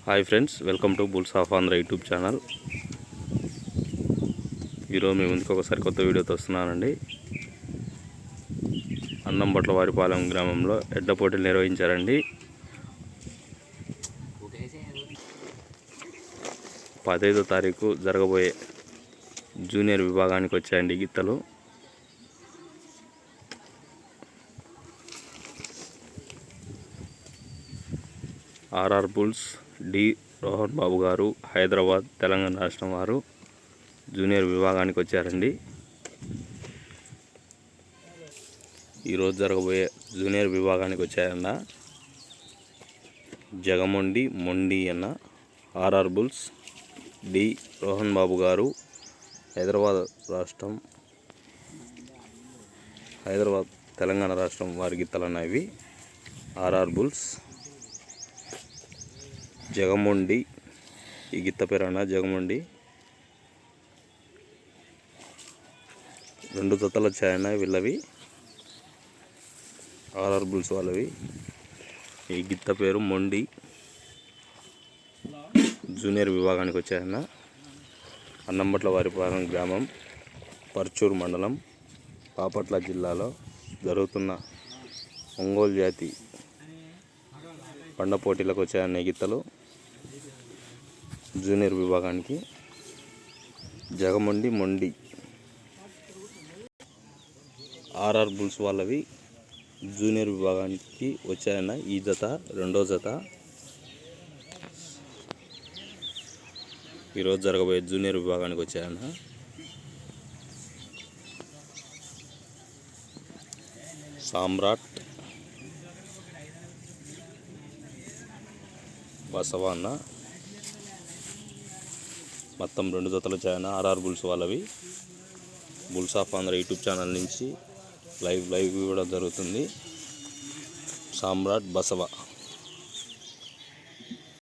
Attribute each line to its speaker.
Speaker 1: Hi friends, welcome to bulls of Andhra YouTube channel. ఈరోజు మీ ముందుకు ఒకసారి కొత్త వీడియోతో వస్తున్నానండి. అన్నంబట్ల వారిపాలెం గ్రామంలో ఎడ్ల పోటీలు నిర్వహించారండి. 15వ తారీఖు జరగబోయే జూనియర్ విభాగానికి వచ్చాయండి గిత్తలు. ఆర్ఆర్ బుల్స్ డి రోహన్ బాబు గారు, హైదరాబాద్ తెలంగాణ రాష్ట్రం వారు జూనియర్ విభాగానికి వచ్చారండి. ఈరోజు జరగబోయే జూనియర్ విభాగానికి వచ్చాయన్న జగమొండి మొండి అన్న ఆర్ఆర్ బుల్స్ డి రోహన్ బాబు గారు, హైదరాబాద్ తెలంగాణ రాష్ట్రం వారి గిత్తలన్న ఇవి. ఆర్ఆర్ బుల్స్ జగమొండి, ఈ గిత్త పేరు అన్న జగమొండి. 2 జతలు వచ్చాయన్న వీళ్ళవి, ఆర్ఆర్ బుల్స్ వాళ్ళవి. ఈ గిత్త పేరు మొండి. జూనియర్ విభాగానికి వచ్చాయన్న. అన్నంబట్ల వారిపాలెం గ్రామం, పర్చూరు మండలం, బాపట్ల జిల్లాలో జరుగుతున్న ఒంగోలు జాతి పండ పోటీలకు వచ్చాయన్న గిత్తలు. జూనియర్ విభాగానికి జగమొండి మొండి ఆర్ఆర్ బుల్స్ వాళ్ళవి జూనియర్ విభాగానికి వచ్చాయన్న. ఈ జత 2వ జత. ఈరోజు జరగబోయే జూనియర్ విభాగానికి వచ్చాయన్న. సామ్రాట్, బసవ అన్న. మొత్తం 2 జతలు వచ్చాయన్న ఆర్ఆర్ బుల్స్ వాళ్ళవి. Bulls of Andhra YouTube channel నుంచి లైవ్ కూడా జరుగుతుంది. సామ్రాట్, బసవ.